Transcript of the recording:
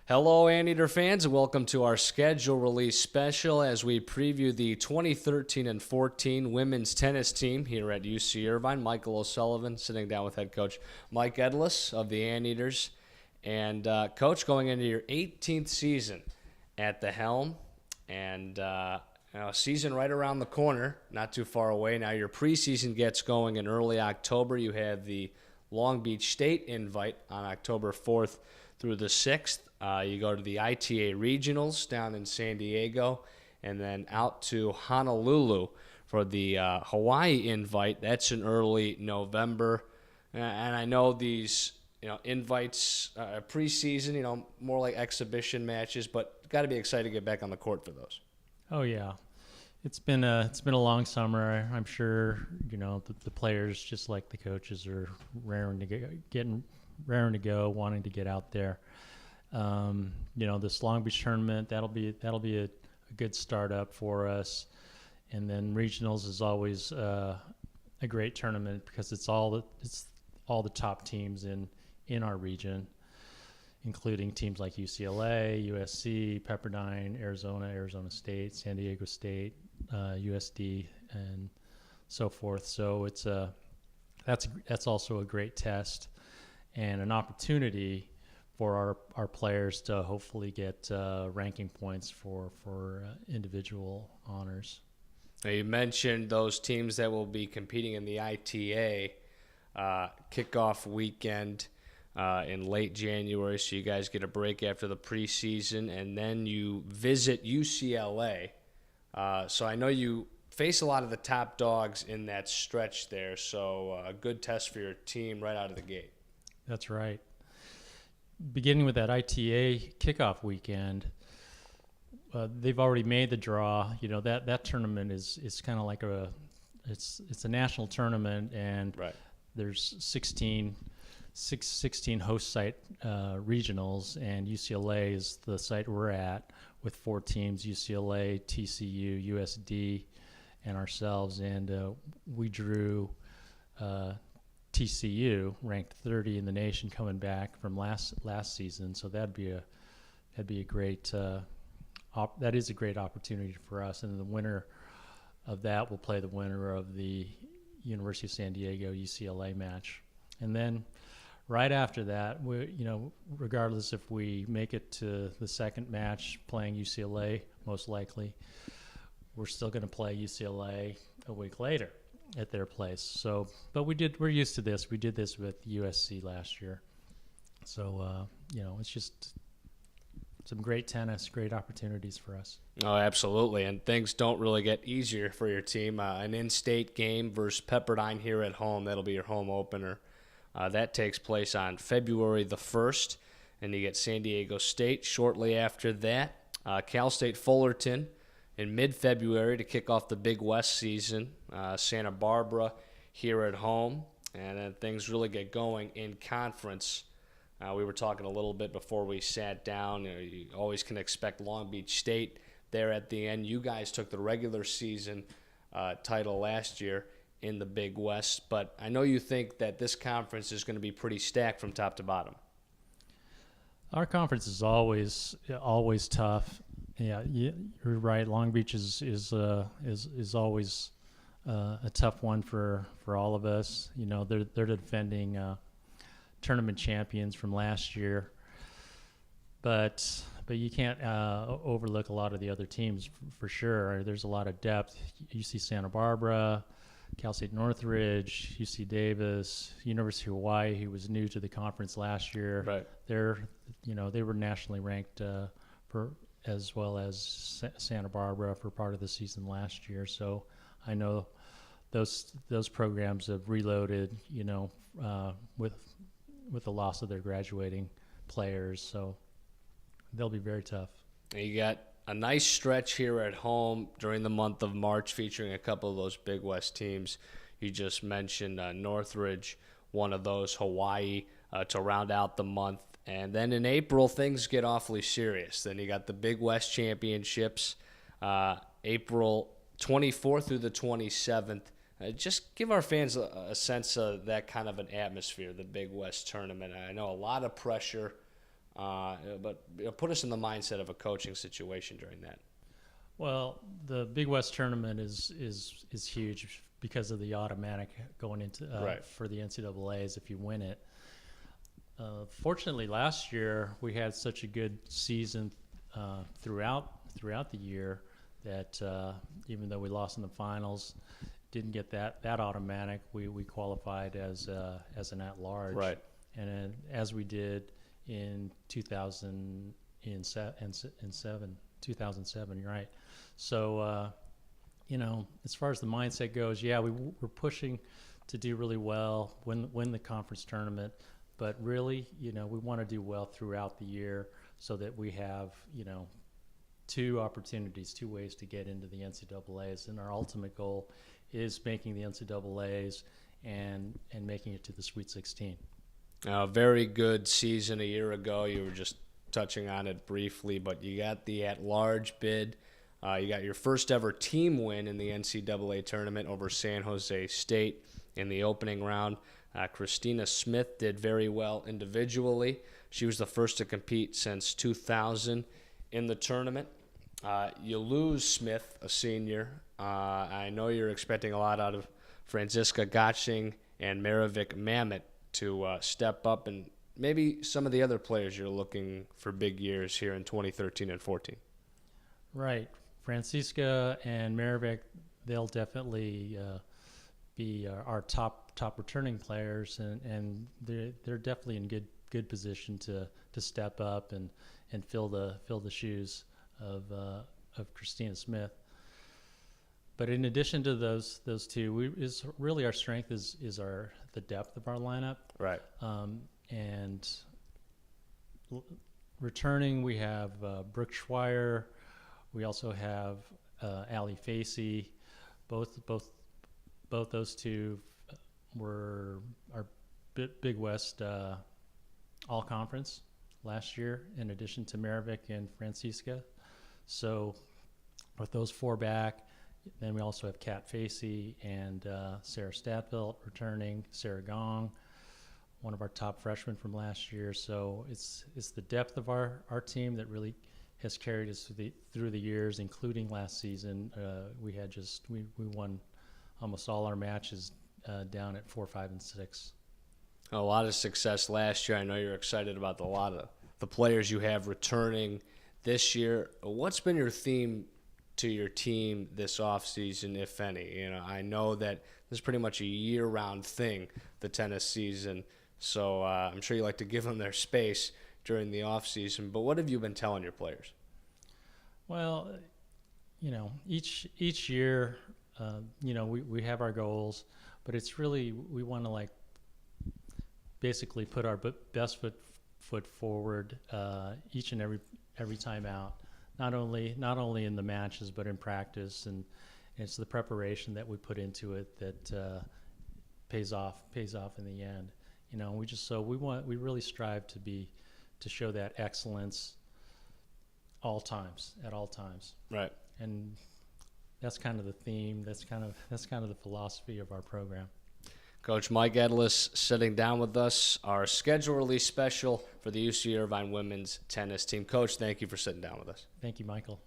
Hello, Anteater fans, and welcome to our schedule release special as we preview the 2013 and 14 women's tennis team here at UC Irvine. Michael O'Sullivan sitting down with head coach Mike Edles of the Anteaters. And coach, going into your 18th season at the helm, and a season right around the corner, not too far away. Now your preseason gets going in early October. You have the Long Beach State invite on October 4th through the 6th. You go to the ITA Regionals down in San Diego, and then out to Honolulu for the Hawaii invite. That's in early November. And I know these invites preseason, more like exhibition matches, but got to be excited to get back on the court for those. Oh yeah, it's been a long summer. I'm sure the players, just like the coaches, are raring to go, wanting to get out there. This Long Beach tournament, that'll be a good startup for us, and then regionals is always a great tournament because it's all the top teams in our region, including teams like UCLA, USC, Pepperdine, Arizona State, San Diego State, USD, and so forth. So that's also a great test and an opportunity for our players to hopefully get ranking points for individual honors. Now you mentioned those teams that will be competing in the ITA kickoff weekend in late January, so you guys get a break after the preseason, and then you visit UCLA. So I know you face a lot of the top dogs in that stretch there, so a good test for your team right out of the gate. That's right. Beginning with that ITA kickoff weekend, they've already made the draw. That tournament is kind of like it's a national tournament, and right. There's 16 host site regionals, and UCLA is the site we're at with 4 teams: UCLA, TCU, USD, and ourselves. And we drew TCU, ranked 30 in the nation, coming back from last season. So that'd be a great that is a great opportunity for us. And the winner of that will play the winner of the University of San Diego UCLA match. And then right after that, regardless if we make it to the second match playing UCLA, most likely, we're still going to play UCLA a week later at their place. So, but we're used to this. We did this with USC last year. So, it's just some great tennis, great opportunities for us. Oh, absolutely. And things don't really get easier for your team. An in-state game versus Pepperdine here at home. That'll be your home opener. That takes place on February the 1st. And you get San Diego State shortly after that. Cal State Fullerton in mid-February to kick off the Big West season. Santa Barbara here at home. And then things really get going in conference. We were talking a little bit before we sat down. You always can expect Long Beach State there at the end. You guys took the regular season title last year in the Big West. But I know you think that this conference is going to be pretty stacked from top to bottom. Our conference is always tough. Yeah, you're right. Long Beach is always a tough one for all of us. They're the defending tournament champions from last year, but you can't overlook a lot of the other teams for sure. There's a lot of depth. UC Santa Barbara, Cal State Northridge, UC Davis, University of Hawaii, who was new to the conference last year. Right. They were nationally ranked as well as Santa Barbara for part of the season last year. So I know those programs have reloaded, with the loss of their graduating players. So they'll be very tough. You got a nice stretch here at home during the month of March featuring a couple of those Big West teams. You just mentioned Northridge, one of those, Hawaii, to round out the month. And then in April, things get awfully serious. Then you got the Big West Championships, April 24th through the 27th. Just give our fans a sense of that kind of an atmosphere, the Big West tournament. I know a lot of pressure But put us in the mindset of a coaching situation during that. Well, the Big West tournament is huge because of the automatic going into Right. for the NCAA's if you win it. Fortunately, last year we had such a good season throughout the year that even though we lost in the finals, didn't get that automatic. We qualified as an at-large, Right. and then, as we did in 2007. You're right. So as far as the mindset goes, yeah, we're pushing to do really well, win the conference tournament, but really, we want to do well throughout the year so that we have, two ways to get into the NCAA's, and our ultimate goal is making the NCAA's and making it to the Sweet 16. A very good season a year ago. You were just touching on it briefly, but you got the at-large bid. You got your first ever team win in the NCAA tournament over San Jose State in the opening round. Christina Smith did very well individually. She was the first to compete since 2000 in the tournament. You lose Smith, a senior. I know you're expecting a lot out of Franziska Gotching and Maravik Mamet to step up, and maybe some of the other players you're looking for big years here in 2013 and 14. Right. Franziska and Maravik, they'll definitely be our top returning players, and they're definitely in good position to step up and fill the shoes of Christina Smith. But in addition to those two, really our strength is the depth of our lineup. Right. And returning, we have Brooke Schweier. We also have Allie Facey. Both those two were our Big West All Conference last year, in addition to Maravik and Franziska. So with those four back, then we also have Kat Facey and Sarah Statveld returning, Sarah Gong, one of our top freshmen from last year. So it's the depth of our team that really has carried us through the years, including last season. We won almost all our matches down at 4, 5, and 6. A lot of success last year. I know you're excited about a lot of the players you have returning this year. What's been your theme to your team this offseason, if any? I know that this is pretty much a year-round thing, the tennis season, so I'm sure you like to give them their space during the offseason, but what have you been telling your players? Well, each year, we have our goals, but it's really, we want to basically put our best foot forward each and every time out. Not only in the matches, but in practice, and it's the preparation that we put into it that pays off in the end. We really strive to show that excellence at all times. Right. And that's kind of the theme. That's kind of the philosophy of our program. Coach Mike Edles sitting down with us, our schedule release special for the UC Irvine women's tennis team. Coach, thank you for sitting down with us. Thank you, Michael.